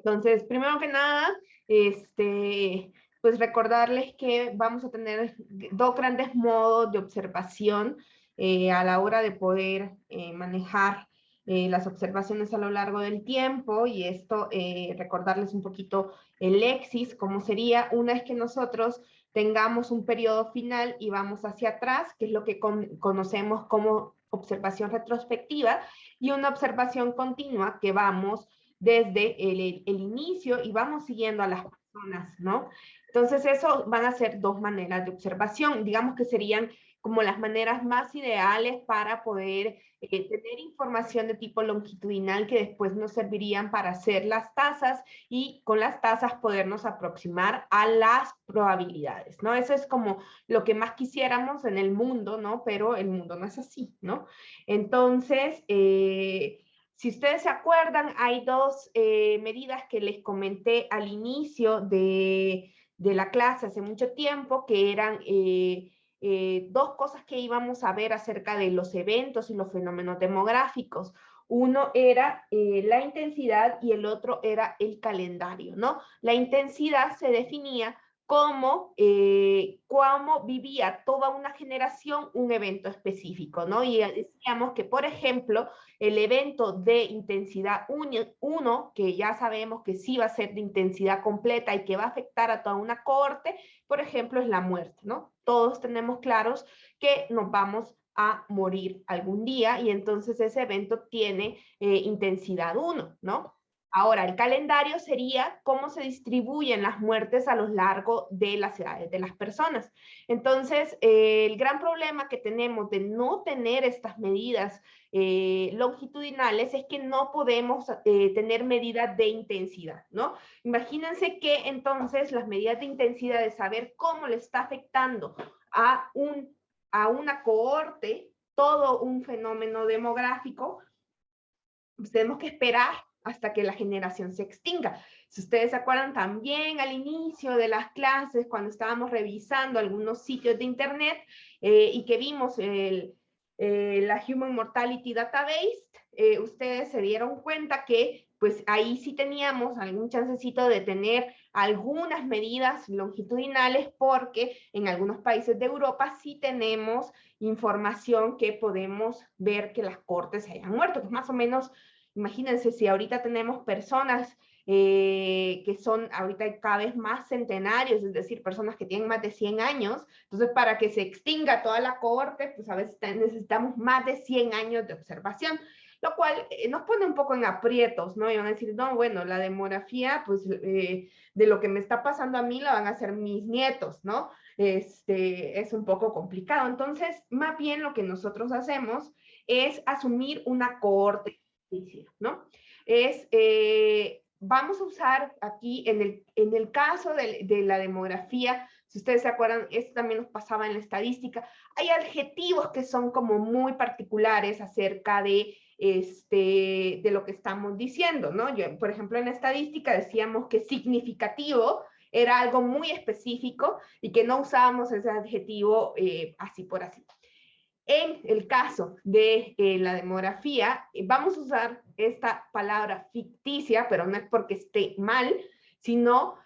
Entonces, primero que nada, pues recordarles que vamos a tener dos grandes modos de observación a la hora de poder manejar las observaciones a lo largo del tiempo, y esto, recordarles un poquito el EXIS, cómo sería una vez que nosotros tengamos un periodo final y vamos hacia atrás, que es lo que conocemos como observación retrospectiva, y una observación continua que vamos desde el inicio y vamos siguiendo a las personas, ¿no? Entonces, eso van a ser dos maneras de observación, digamos que serían como las maneras más ideales para poder tener información de tipo longitudinal que después nos servirían para hacer las tasas y con las tasas podernos aproximar a las probabilidades, ¿no? Eso es como lo que más quisiéramos en el mundo, ¿no? Pero el mundo no es así, ¿no? Entonces, si ustedes se acuerdan, hay dos medidas que les comenté al inicio de la clase hace mucho tiempo, que eran dos cosas que íbamos a ver acerca de los eventos y los fenómenos demográficos. Uno era la intensidad y el otro era el calendario, ¿no? La intensidad se definía como cómo vivía toda una generación un evento específico, ¿no? Y decíamos que, por ejemplo, el evento de intensidad 1, que ya sabemos que sí va a ser de intensidad completa y que va a afectar a toda una cohorte, por ejemplo, es la muerte, ¿no? Todos tenemos claros que nos vamos a morir algún día y entonces ese evento tiene intensidad 1, ¿no? Ahora, el calendario sería cómo se distribuyen las muertes a lo largo de las edades de las personas. Entonces, el gran problema que tenemos de no tener estas medidas longitudinales es que no podemos tener medidas de intensidad, ¿no? Imagínense que entonces las medidas de intensidad de saber cómo le está afectando a una cohorte todo un fenómeno demográfico, pues tenemos que esperar hasta que la generación se extinga. Si ustedes se acuerdan también al inicio de las clases, cuando estábamos revisando algunos sitios de internet y que vimos la Human Mortality Database, ustedes se dieron cuenta que pues ahí sí teníamos algún chancecito de tener algunas medidas longitudinales, porque en algunos países de Europa sí tenemos información que podemos ver que las cortes se hayan muerto, que es más o menos. Imagínense si ahorita tenemos personas que son ahorita cada vez más centenarios, es decir, personas que tienen más de 100 años, entonces para que se extinga toda la cohorte, pues a veces necesitamos más de 100 años de observación, lo cual nos pone un poco en aprietos, ¿no? Y van a decir, no, bueno, la demografía, pues de lo que me está pasando a mí la van a hacer mis nietos, ¿no? Es un poco complicado. Entonces, más bien lo que nosotros hacemos es asumir una cohorte, ¿no? Vamos a usar aquí, en el caso de la demografía, si ustedes se acuerdan, esto también nos pasaba en la estadística, hay adjetivos que son como muy particulares acerca de lo que estamos diciendo, ¿no? Yo, por ejemplo, en la estadística decíamos que significativo era algo muy específico y que no usábamos ese adjetivo así por así. En el caso de la demografía, vamos a usar esta palabra ficticia, pero no es porque esté mal, sino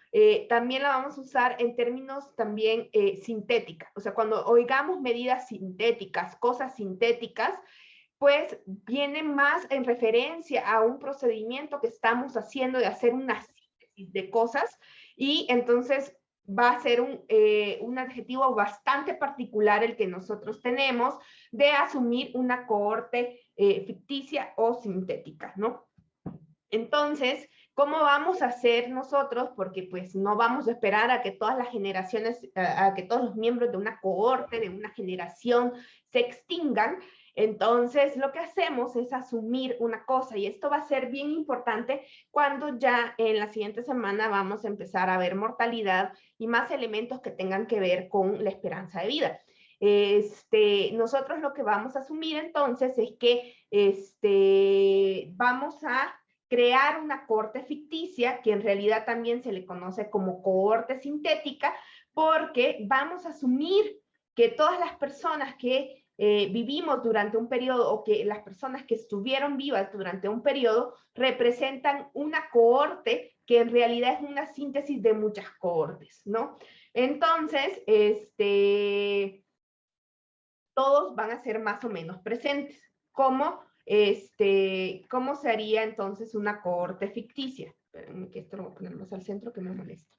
también la vamos a usar en términos también sintética. O sea, cuando oigamos medidas sintéticas, cosas sintéticas, pues viene más en referencia a un procedimiento que estamos haciendo de hacer una síntesis de cosas, y entonces va a ser un adjetivo bastante particular el que nosotros tenemos de asumir una cohorte ficticia o sintética, ¿no? Entonces, ¿cómo vamos a hacer nosotros? Porque pues no vamos a esperar a que todas las generaciones, a que todos los miembros de una cohorte, de una generación se extingan. Entonces, lo que hacemos es asumir una cosa, y esto va a ser bien importante cuando ya en la siguiente semana vamos a empezar a ver mortalidad y más elementos que tengan que ver con la esperanza de vida. Nosotros lo que vamos a asumir entonces es que vamos a crear una cohorte ficticia, que en realidad también se le conoce como cohorte sintética, porque vamos a asumir que todas las personas que vivimos durante un periodo, o que las personas que estuvieron vivas durante un periodo, representan una cohorte que en realidad es una síntesis de muchas cohortes, ¿no? Entonces, todos van a ser más o menos presentes. ¿Cómo se haría entonces una cohorte ficticia? Espérenme que esto lo voy a poner más al centro que me molesta.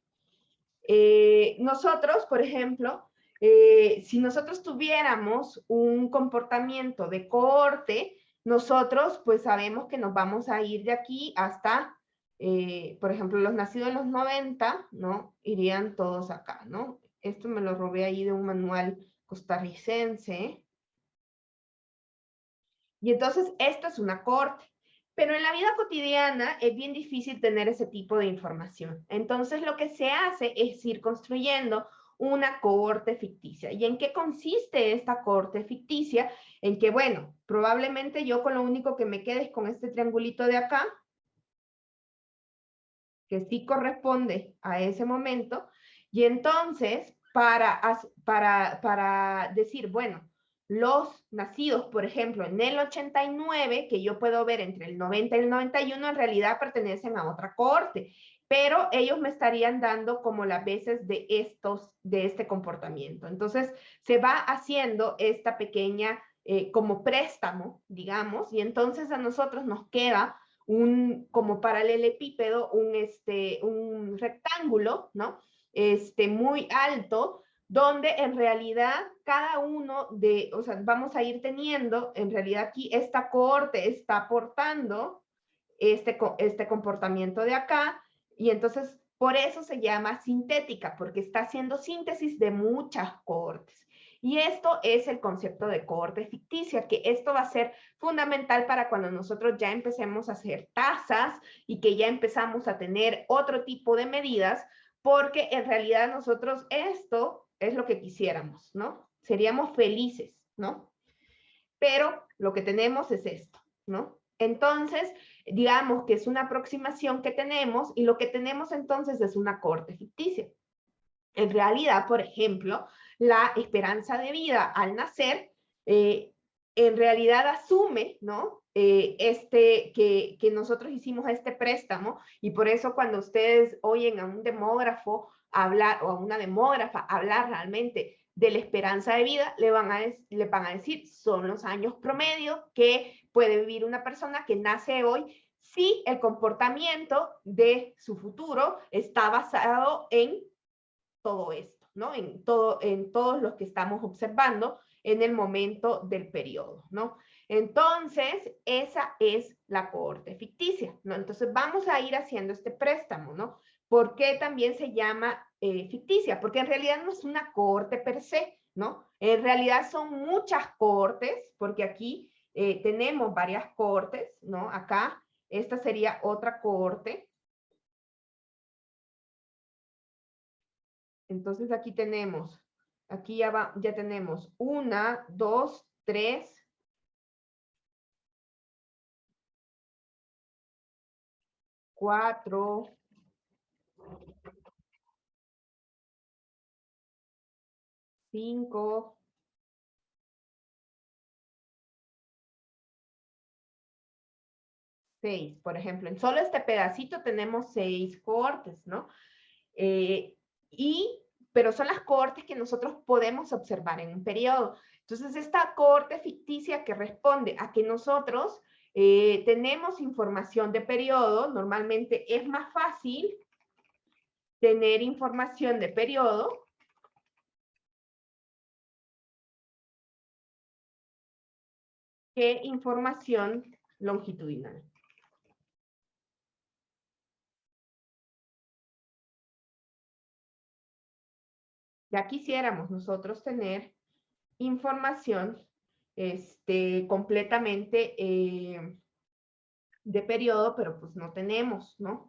Nosotros, por ejemplo, si nosotros tuviéramos un comportamiento de cohorte, nosotros pues sabemos que nos vamos a ir de aquí hasta, por ejemplo, los nacidos en los 90, ¿no? Irían todos acá, ¿no? Esto me lo robé ahí de un manual costarricense. Y entonces esto es una cohorte. Pero en la vida cotidiana es bien difícil tener ese tipo de información. Entonces lo que se hace es ir construyendo una cohorte ficticia. ¿Y en qué consiste esta cohorte ficticia? En que, bueno, probablemente yo con lo único que me quede es con este triangulito de acá, que sí corresponde a ese momento. Y entonces, para decir, bueno, los nacidos, por ejemplo, en el 89, que yo puedo ver entre el 90 y el 91, en realidad pertenecen a otra cohorte, pero ellos me estarían dando como las veces de este comportamiento. Entonces, se va haciendo esta pequeña, como préstamo, digamos, y entonces a nosotros nos queda como paralelepípedo, un rectángulo, ¿no? Muy alto, donde en realidad cada uno o sea, vamos a ir teniendo, en realidad aquí esta cohorte está aportando este comportamiento de acá, y entonces por eso se llama sintética, porque está haciendo síntesis de muchas cohortes. Y esto es el concepto de cohorte ficticia, que esto va a ser fundamental para cuando nosotros ya empecemos a hacer tasas y que ya empezamos a tener otro tipo de medidas, porque en realidad nosotros esto es lo que quisiéramos, ¿no? Seríamos felices, ¿no? Pero lo que tenemos es esto, ¿no? Entonces, digamos que es una aproximación que tenemos y lo que tenemos entonces es una cohorte ficticia. En realidad, por ejemplo, la esperanza de vida al nacer en realidad asume, ¿no? Que nosotros hicimos este préstamo, y por eso cuando ustedes oyen a un demógrafo hablar o a una demógrafa hablar realmente de la esperanza de vida, le van a decir, son los años promedio que puede vivir una persona que nace hoy si el comportamiento de su futuro está basado en todo esto, ¿no? En todos los que estamos observando en el momento del periodo, ¿no? Entonces, esa es la cohorte ficticia, ¿no? Entonces, vamos a ir haciendo este préstamo, ¿no? ¿Por qué también se llama ficticia? Porque en realidad no es una cohorte per se, ¿no? En realidad son muchas cohortes, porque aquí tenemos varias cohortes, ¿no? Acá, esta sería otra cohorte. Entonces aquí tenemos, aquí ya tenemos 1, 2, 3, 4, 5, 6, por ejemplo. En solo este pedacito tenemos 6 cohortes, ¿no? Eh, pero son las cohortes que nosotros podemos observar en un periodo. Entonces, esta cohorte ficticia que responde a que nosotros tenemos información de periodo, normalmente es más fácil tener información de periodo que información longitudinal. Ya quisiéramos nosotros tener información completamente de periodo, pero pues no tenemos, ¿no?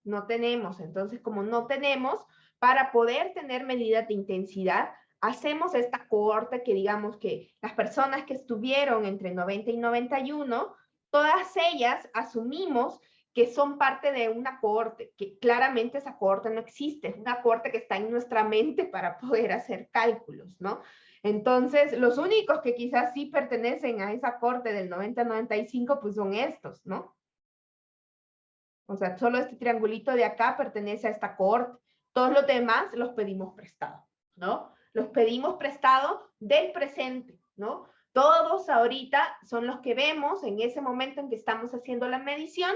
No tenemos. Entonces, como no tenemos, para poder tener medidas de intensidad, hacemos esta cohorte que digamos que las personas que estuvieron entre 90 y 91, todas ellas asumimos que son parte de una cohorte, que claramente esa cohorte no existe, es una cohorte que está en nuestra mente para poder hacer cálculos, ¿no? Entonces, los únicos que quizás sí pertenecen a esa cohorte del 90-95, pues son estos, ¿no? O sea, solo este triangulito de acá pertenece a esta cohorte. Todos los demás los pedimos prestado, ¿no? Los pedimos prestado del presente, ¿no? Todos ahorita son los que vemos en ese momento en que estamos haciendo la medición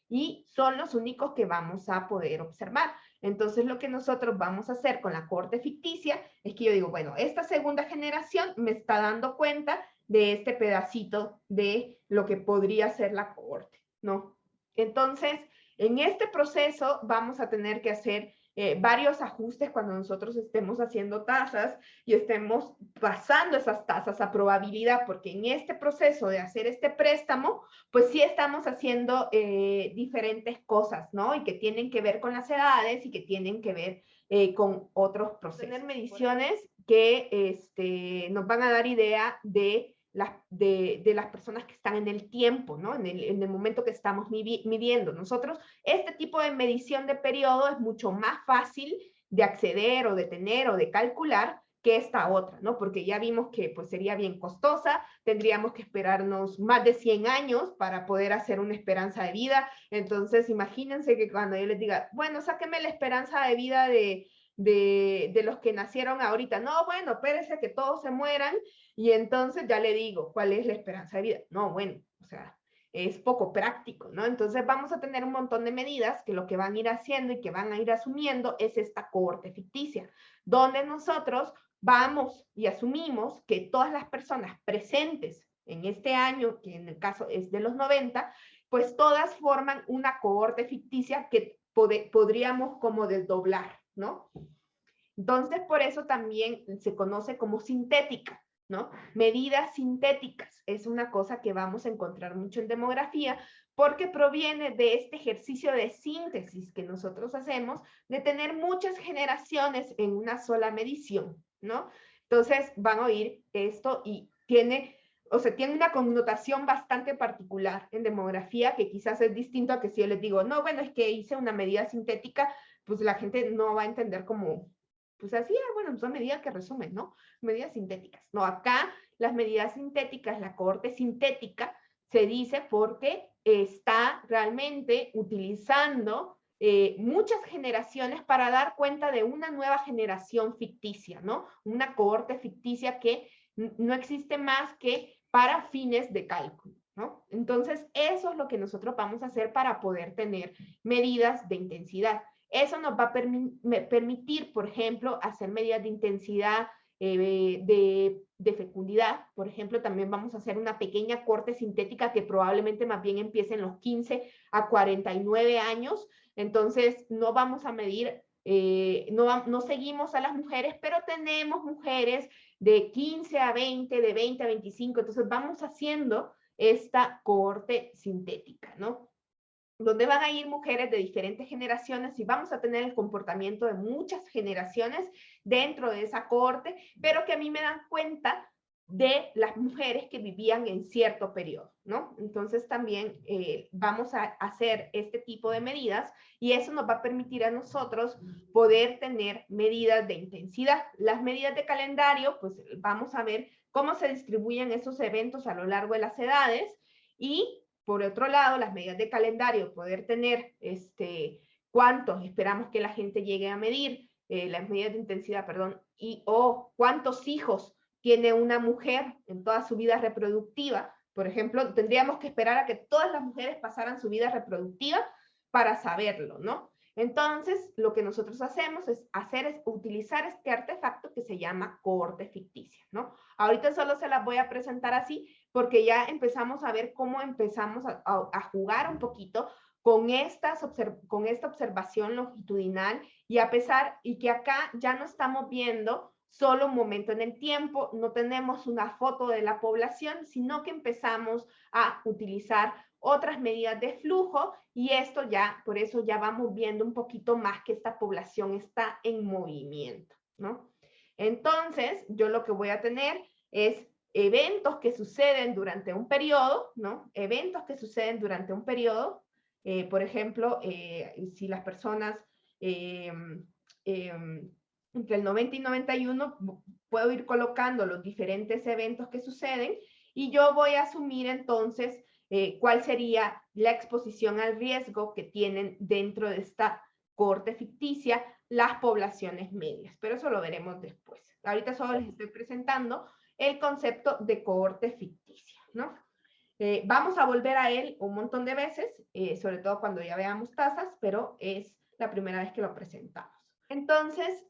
y son los únicos que vamos a poder observar. Entonces, lo que nosotros vamos a hacer con la cohorte ficticia es que yo digo, bueno, esta segunda generación me está dando cuenta de este pedacito de lo que podría ser la cohorte, ¿no? Entonces, en este proceso vamos a tener que hacer varios ajustes cuando nosotros estemos haciendo tasas y estemos pasando esas tasas a probabilidad, porque en este proceso de hacer este préstamo, pues sí estamos haciendo diferentes cosas, ¿no? Y que tienen que ver con las edades y que tienen que ver con otros procesos. Tener mediciones que nos van a dar idea de las personas que están en el tiempo, ¿no? En el momento que estamos midiendo. Nosotros, este tipo de medición de periodo es mucho más fácil de acceder o de tener o de calcular que esta otra, ¿no? Porque ya vimos que pues sería bien costosa, tendríamos que esperarnos más de 100 años para poder hacer una esperanza de vida. Entonces, imagínense que cuando yo les diga, bueno, sáqueme la esperanza de vida de los que nacieron ahorita. No, bueno, espérese que todos se mueran y entonces ya le digo, ¿cuál es la esperanza de vida? No, bueno, o sea, es poco práctico, ¿no? Entonces vamos a tener un montón de medidas que lo que van a ir haciendo y que van a ir asumiendo es esta cohorte ficticia, donde nosotros vamos y asumimos que todas las personas presentes en este año, que en el caso es de los 90, pues todas forman una cohorte ficticia que podríamos como desdoblar, ¿no? Entonces, por eso también se conoce como sintética, ¿no? Medidas sintéticas es una cosa que vamos a encontrar mucho en demografía porque proviene de este ejercicio de síntesis que nosotros hacemos de tener muchas generaciones en una sola medición, ¿no? Entonces, van a oír esto y tiene una connotación bastante particular en demografía que quizás es distinto a que si yo les digo, no, bueno, es que hice una medida sintética, pues la gente no va a entender como pues así, bueno, son medidas que resumen, ¿no? Medidas sintéticas. No, acá las medidas sintéticas, la cohorte sintética, se dice porque está realmente utilizando muchas generaciones para dar cuenta de una nueva generación ficticia, ¿no? Una cohorte ficticia que no existe más que para fines de cálculo, ¿no? Entonces, eso es lo que nosotros vamos a hacer para poder tener medidas de intensidad. Eso nos va a permitir, por ejemplo, hacer medidas de intensidad de fecundidad. Por ejemplo, también vamos a hacer una pequeña corte sintética que probablemente más bien empiece en los 15 a 49 años. Entonces, no vamos a medir, no seguimos a las mujeres, pero tenemos mujeres de 15 a 20, de 20 a 25. Entonces, vamos haciendo esta cohorte sintética, ¿no? Donde van a ir mujeres de diferentes generaciones y vamos a tener el comportamiento de muchas generaciones dentro de esa cohorte, pero que a mí me dan cuenta de las mujeres que vivían en cierto periodo, ¿no? Entonces también vamos a hacer este tipo de medidas y eso nos va a permitir a nosotros poder tener medidas de intensidad. Las medidas de calendario, pues vamos a ver cómo se distribuyen esos eventos a lo largo de las edades y por otro lado, las medidas de calendario, poder tener cuántos esperamos que la gente llegue a medir, las medidas de intensidad, perdón, o cuántos hijos tiene una mujer en toda su vida reproductiva. Por ejemplo, tendríamos que esperar a que todas las mujeres pasaran su vida reproductiva para saberlo, ¿no? Entonces, lo que nosotros hacemos es utilizar este artefacto que se llama cohorte ficticia, ¿no? Ahorita solo se las voy a presentar así, porque ya empezamos a ver cómo empezamos a jugar un poquito con esta observación longitudinal y que acá ya no estamos viendo solo un momento en el tiempo, no tenemos una foto de la población, sino que empezamos a utilizar otras medidas de flujo y esto ya, por eso ya vamos viendo un poquito más que esta población está en movimiento, ¿no? Entonces, yo lo que voy a tener es eventos que suceden durante un periodo, ¿no? Eventos que suceden durante un periodo, por ejemplo, si las personas entre el 90 y 91 puedo ir colocando los diferentes eventos que suceden y yo voy a asumir entonces cuál sería la exposición al riesgo que tienen dentro de esta cohorte ficticia las poblaciones medias, pero eso lo veremos después. Ahorita solo les estoy presentando el concepto de cohorte ficticia, ¿no? Vamos a volver a él un montón de veces, sobre todo cuando ya veamos tasas, pero es la primera vez que lo presentamos. Entonces,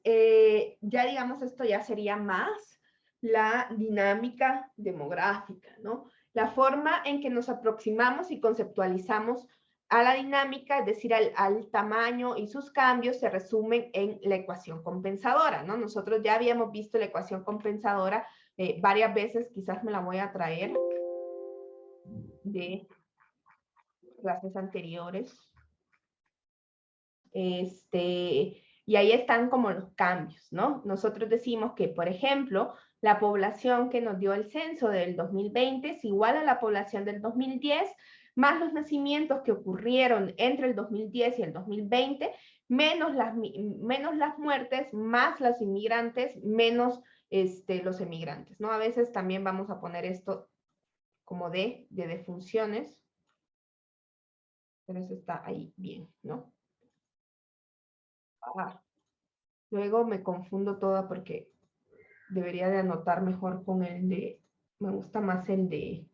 ya digamos, esto ya sería más la dinámica demográfica, ¿no? La forma en que nos aproximamos y conceptualizamos a la dinámica, es decir, al tamaño y sus cambios, se resumen en la ecuación compensadora, ¿no? Nosotros ya habíamos visto la ecuación compensadora varias veces, quizás me la voy a traer de clases anteriores. Y ahí están como los cambios, ¿no? Nosotros decimos que, por ejemplo, la población que nos dio el censo del 2020 es igual a la población del 2010, más los nacimientos que ocurrieron entre el 2010 y el 2020, menos las muertes, más los inmigrantes, menos los emigrantes, ¿no? A veces también vamos a poner esto como de defunciones, pero eso está ahí bien, ¿no? Luego me confundo toda porque debería de anotar mejor con el de, me gusta más el de,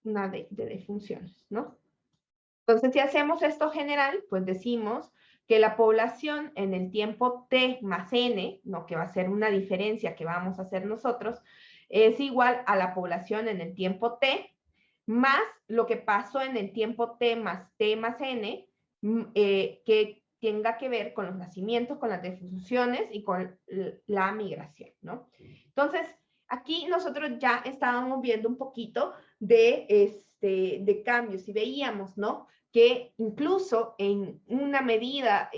una de defunciones, ¿no? Entonces, si hacemos esto general, pues decimos que la población en el tiempo t más n, ¿no? Que va a ser una diferencia que vamos a hacer nosotros, es igual a la población en el tiempo t, más lo que pasó en el tiempo t más n, que tenga que ver con los nacimientos, con las defunciones y con la migración, ¿no? Entonces, aquí nosotros ya estábamos viendo un poquito de cambios y veíamos, ¿no? Que incluso en una medida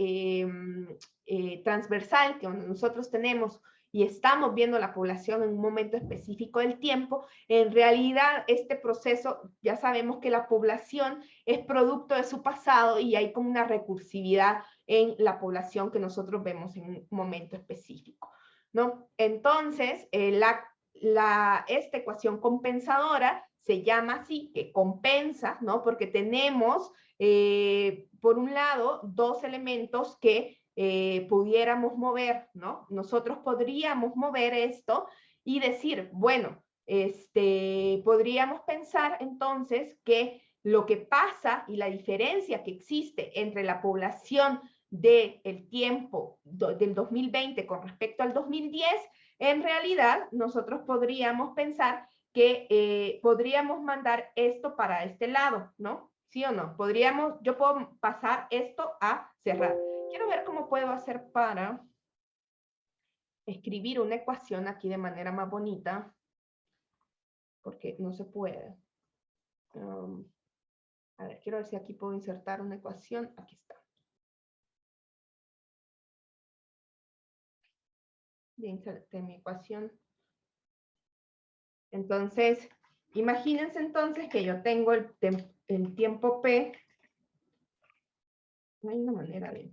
transversal que nosotros tenemos y estamos viendo la población en un momento específico del tiempo, en realidad este proceso, ya sabemos que la población es producto de su pasado y hay como una recursividad en la población que nosotros vemos en un momento específico, ¿no? Entonces, esta ecuación compensadora se llama así, que compensa, ¿no? Porque tenemos, por un lado, dos elementos que pudiéramos mover, ¿no? Nosotros podríamos mover esto y decir, bueno, podríamos pensar entonces que lo que pasa y la diferencia que existe entre la población del tiempo del 2020 con respecto al 2010, en realidad nosotros podríamos pensar que podríamos mandar esto para este lado, ¿no? ¿Sí o no? Yo puedo pasar esto a cerrar. Quiero ver cómo puedo hacer para escribir una ecuación aquí de manera más bonita, porque no se puede. A ver, quiero ver si aquí puedo insertar una ecuación. Aquí está. Ya inserté mi ecuación. Entonces, imagínense entonces que yo tengo el tiempo P. No hay una manera de...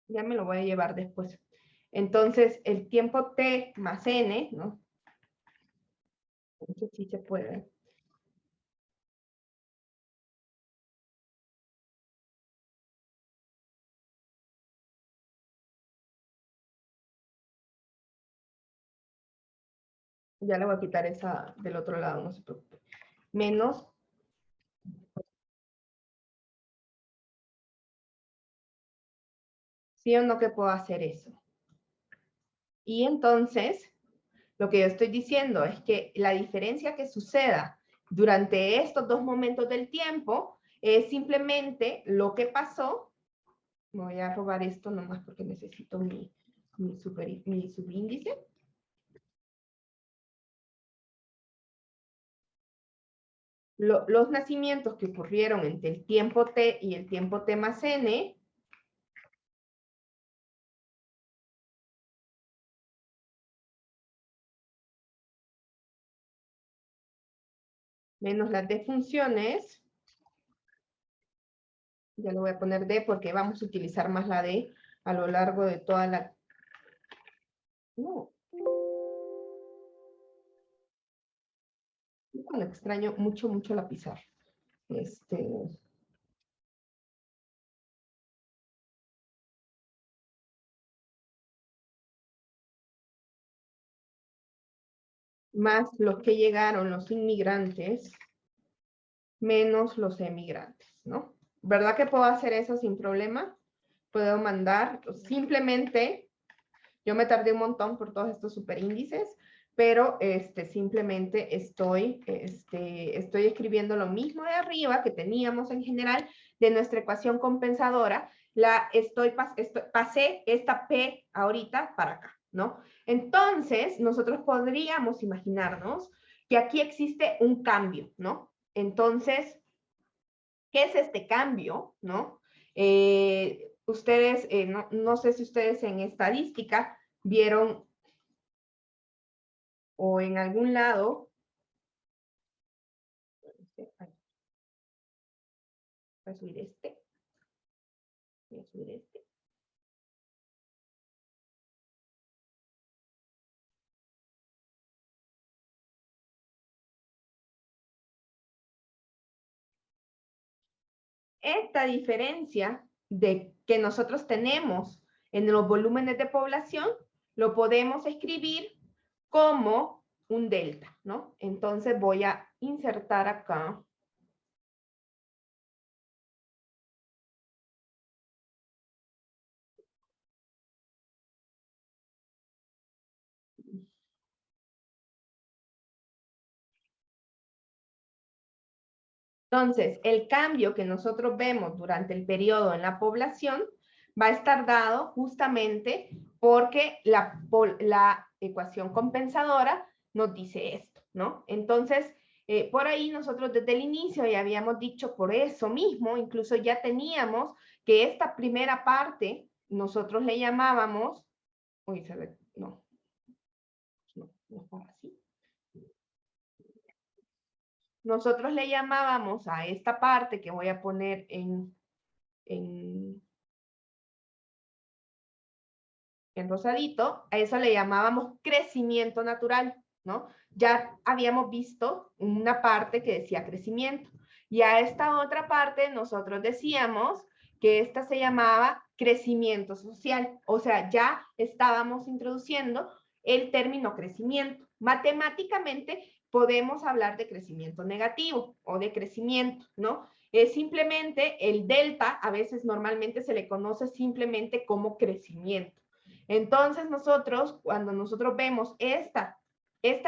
Ya me lo voy a llevar después. Entonces, el tiempo T más N, ¿no? Entonces sí se puede. Ya le voy a quitar esa del otro lado, no se preocupe. Menos. ¿Sí o no que puedo hacer eso? Y entonces, lo que yo estoy diciendo es que la diferencia que suceda durante estos dos momentos del tiempo es simplemente lo que pasó. Me voy a robar esto nomás porque necesito mi subíndice. Los nacimientos que ocurrieron entre el tiempo t y el tiempo t más n menos las defunciones, ya lo voy a poner D porque vamos a utilizar más la D a lo largo de toda la No, cuando extraño mucho, mucho la pizarra. Más los que llegaron, los inmigrantes, menos los emigrantes, ¿no? ¿Verdad que puedo hacer eso sin problema? Puedo mandar, simplemente, yo me tardé un montón por todos estos superíndices, pero simplemente estoy escribiendo lo mismo de arriba que teníamos en general de nuestra ecuación compensadora, pasé esta P ahorita para acá, ¿no? Entonces, nosotros podríamos imaginarnos que aquí existe un cambio, ¿no? Entonces, ¿qué es este cambio, no? Ustedes, no sé si ustedes en estadística vieron o en algún lado, voy a subir voy a subir esta diferencia de que nosotros tenemos en los volúmenes de población, lo podemos escribir como un delta, ¿no? Entonces voy a insertar acá. Entonces, el cambio que nosotros vemos durante el periodo en la población va a estar dado justamente porque la ecuación compensadora nos dice esto, ¿no? Entonces, por ahí nosotros desde el inicio ya habíamos dicho por eso mismo, incluso ya teníamos que esta primera parte nosotros le llamábamos, uy, no está así. Nosotros le llamábamos a esta parte que voy a poner en rosadito, a eso le llamábamos crecimiento natural, ¿no? Ya habíamos visto una parte que decía crecimiento. Y a esta otra parte nosotros decíamos que esta se llamaba crecimiento social. O sea, ya estábamos introduciendo el término crecimiento. Matemáticamente podemos hablar de crecimiento negativo o de crecimiento, ¿no? Es simplemente el delta, a veces normalmente se le conoce simplemente como crecimiento. Entonces nosotros, cuando nosotros vemos esta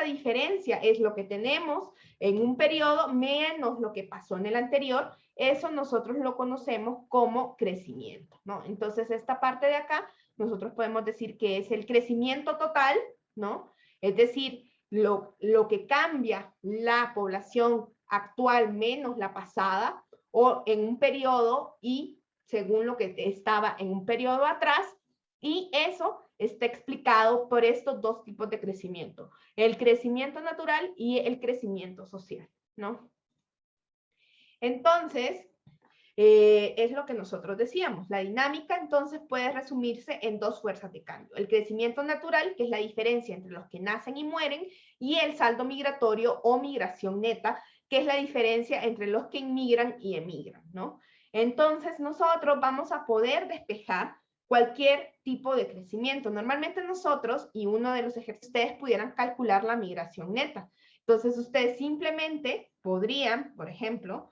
diferencia es lo que tenemos en un periodo menos lo que pasó en el anterior, eso nosotros lo conocemos como crecimiento, ¿no? Entonces esta parte de acá, nosotros podemos decir que es el crecimiento total, ¿no? Es decir, lo que cambia la población actual menos la pasada o en un periodo y según lo que estaba en un periodo atrás, y eso está explicado por estos dos tipos de crecimiento, el crecimiento natural y el crecimiento social, ¿no? Entonces, es lo que nosotros decíamos. La dinámica entonces puede resumirse en dos fuerzas de cambio. El crecimiento natural, que es la diferencia entre los que nacen y mueren, y el saldo migratorio o migración neta, que es la diferencia entre los que inmigran y emigran, ¿no? Entonces nosotros vamos a poder despejar cualquier tipo de crecimiento. Normalmente nosotros, y uno de los ejercicios, ustedes pudieran calcular la migración neta. Entonces ustedes simplemente podrían, por ejemplo,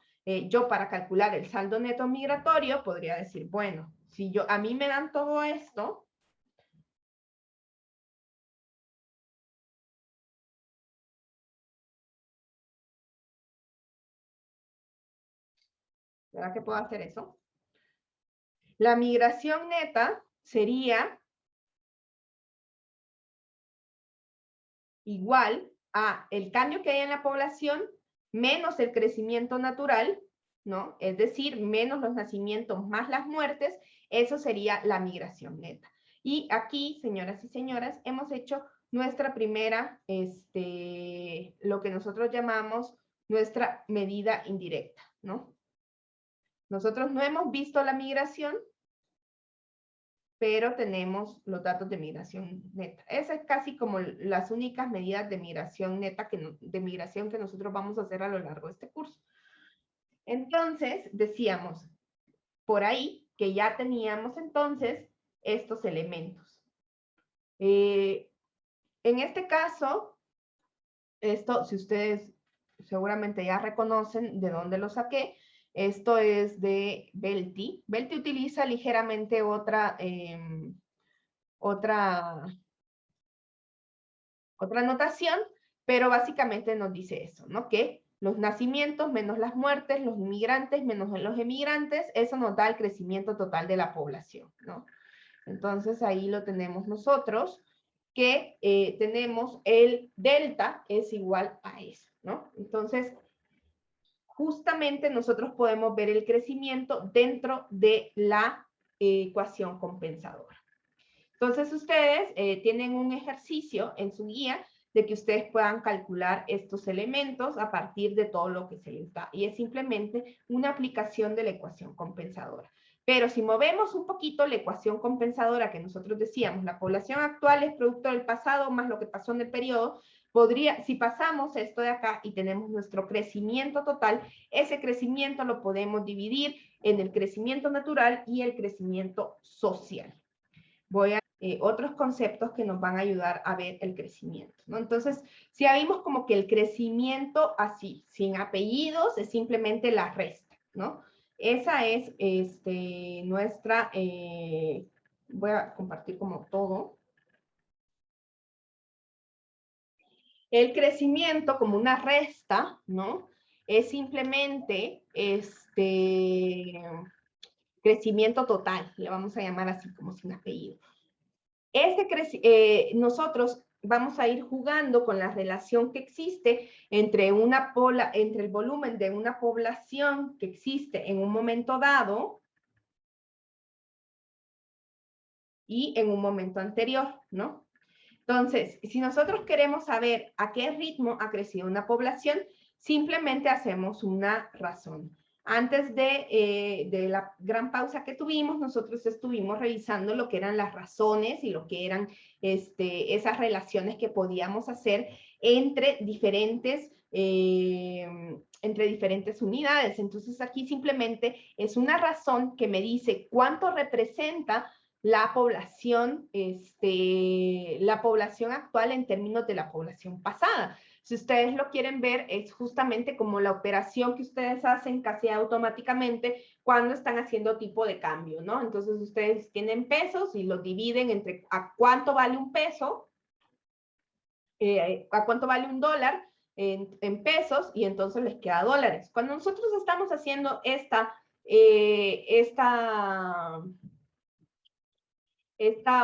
yo para calcular el saldo neto migratorio podría decir, bueno, si a mí me dan todo esto, ¿verdad que puedo hacer eso? La migración neta sería igual a el cambio que hay en la población menos el crecimiento natural, ¿no? Es decir, menos los nacimientos más las muertes, eso sería la migración neta. Y aquí, señoras y señores, hemos hecho nuestra primera, lo que nosotros llamamos nuestra medida indirecta, ¿no? Nosotros no hemos visto la migración, pero tenemos los datos de migración neta. Esas es casi como las únicas medidas de migración neta, de migración que nosotros vamos a hacer a lo largo de este curso. Entonces, decíamos por ahí que ya teníamos entonces estos elementos. En este caso, esto, si ustedes seguramente ya reconocen de dónde lo saqué, esto es de Belty. Belty utiliza ligeramente otra notación, pero básicamente nos dice eso, ¿no? Que los nacimientos menos las muertes, los inmigrantes menos los emigrantes, eso nos da el crecimiento total de la población, ¿no? Entonces ahí lo tenemos nosotros, que tenemos el delta es igual a eso, ¿no? Entonces, justamente nosotros podemos ver el crecimiento dentro de la ecuación compensadora. Entonces, ustedes tienen un ejercicio en su guía de que ustedes puedan calcular estos elementos a partir de todo lo que se les da. Y es simplemente una aplicación de la ecuación compensadora. Pero si movemos un poquito la ecuación compensadora que nosotros decíamos, la población actual es producto del pasado más lo que pasó en el periodo, si pasamos esto de acá y tenemos nuestro crecimiento total, ese crecimiento lo podemos dividir en el crecimiento natural y el crecimiento social. Voy a otros conceptos que nos van a ayudar a ver el crecimiento, ¿no? Entonces, si ya vimos como que el crecimiento así, sin apellidos, es simplemente la resta, ¿no? Esa es nuestra, voy a compartir como todo. El crecimiento como una resta, ¿no? Es simplemente crecimiento total, le vamos a llamar así como sin apellido. Nosotros vamos a ir jugando con la relación que existe entre el volumen de una población que existe en un momento dado y en un momento anterior, ¿no? Entonces, si nosotros queremos saber a qué ritmo ha crecido una población, simplemente hacemos una razón. Antes de la gran pausa que tuvimos, nosotros estuvimos revisando lo que eran las razones y lo que eran esas relaciones que podíamos hacer entre diferentes unidades. Entonces, aquí simplemente es una razón que me dice cuánto representa la población actual en términos de la población pasada. Si ustedes lo quieren ver, es justamente como la operación que ustedes hacen casi automáticamente cuando están haciendo tipo de cambio, ¿no? Entonces ustedes tienen pesos y los dividen entre a cuánto vale un peso, a cuánto vale un dólar en pesos y entonces les queda dólares. Cuando nosotros estamos haciendo esta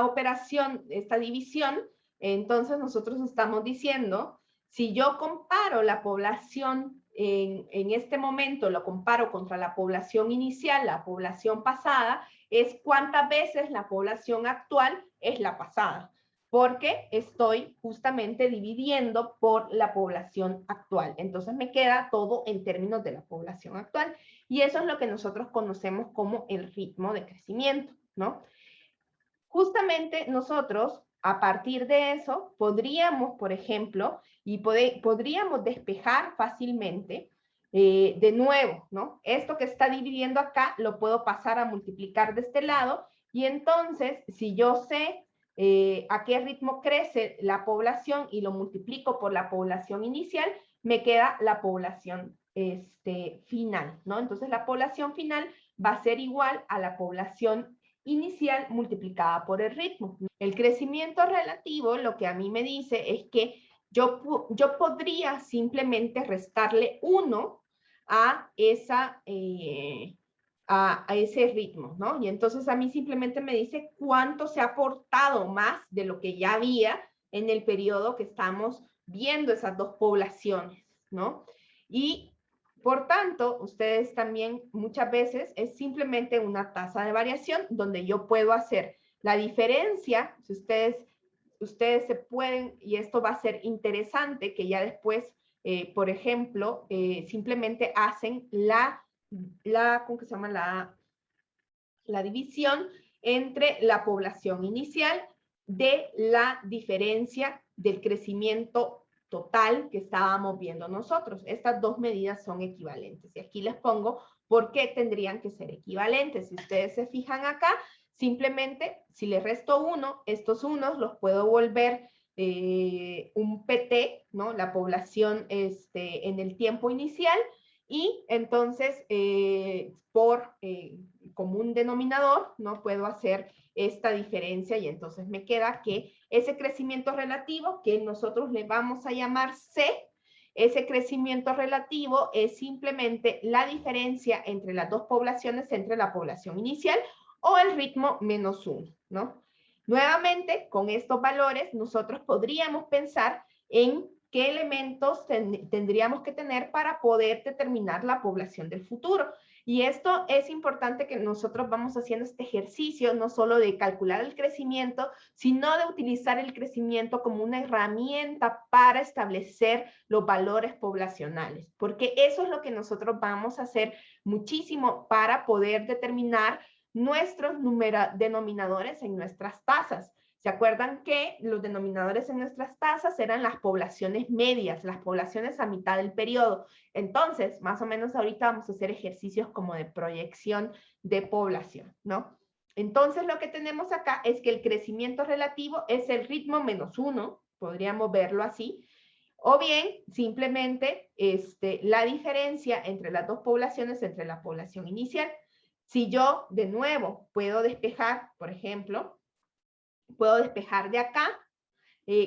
operación, esta división, entonces nosotros estamos diciendo, si yo comparo la población en este momento, lo comparo contra la población inicial, la población pasada, es cuántas veces la población actual es la pasada, porque estoy justamente dividiendo por la población actual. Entonces me queda todo en términos de la población actual. Y eso es lo que nosotros conocemos como el ritmo de crecimiento, ¿no? Justamente nosotros, a partir de eso, podríamos, por ejemplo, podríamos despejar fácilmente de nuevo, ¿no? Esto que está dividiendo acá lo puedo pasar a multiplicar de este lado y entonces, si yo sé a qué ritmo crece la población y lo multiplico por la población inicial, me queda la población final, ¿no? Entonces, la población final va a ser igual a la población inicial multiplicada por el ritmo. El crecimiento relativo lo que a mí me dice es que yo podría simplemente restarle 1 a ese ritmo, ¿no? Y entonces a mí simplemente me dice cuánto se ha aportado más de lo que ya había en el periodo que estamos viendo esas dos poblaciones, ¿no? Y por tanto, ustedes también muchas veces es simplemente una tasa de variación donde yo puedo hacer la diferencia, si ustedes se pueden, y esto va a ser interesante, que ya después, por ejemplo, simplemente hacen ¿cómo que se llama? La división entre la población inicial de la diferencia del crecimiento total que estábamos viendo nosotros. Estas dos medidas son equivalentes. Y aquí les pongo por qué tendrían que ser equivalentes. Si ustedes se fijan acá, simplemente si le resto 1, estos unos los puedo volver un PT, ¿no? La población en el tiempo inicial, y entonces por común denominador, ¿no? Puedo hacer esta diferencia y entonces me queda que ese crecimiento relativo, que nosotros le vamos a llamar C, ese crecimiento relativo es simplemente la diferencia entre las dos poblaciones, entre la población inicial o el ritmo menos 1, ¿no? Nuevamente, con estos valores, nosotros podríamos pensar en qué elementos tendríamos que tener para poder determinar la población del futuro. Y esto es importante que nosotros vamos haciendo este ejercicio, no solo de calcular el crecimiento, sino de utilizar el crecimiento como una herramienta para establecer los valores poblacionales, porque eso es lo que nosotros vamos a hacer muchísimo para poder determinar nuestros denominadores en nuestras tasas. ¿Se acuerdan que los denominadores en nuestras tasas eran las poblaciones medias, las poblaciones a mitad del periodo? Entonces, más o menos ahorita vamos a hacer ejercicios como de proyección de población, ¿no? Entonces, lo que tenemos acá es que el crecimiento relativo es el ritmo menos 1, podríamos verlo así, o bien simplemente la diferencia entre las dos poblaciones, entre la población inicial. Si yo, de nuevo, puedo despejar, por ejemplo, puedo despejar de acá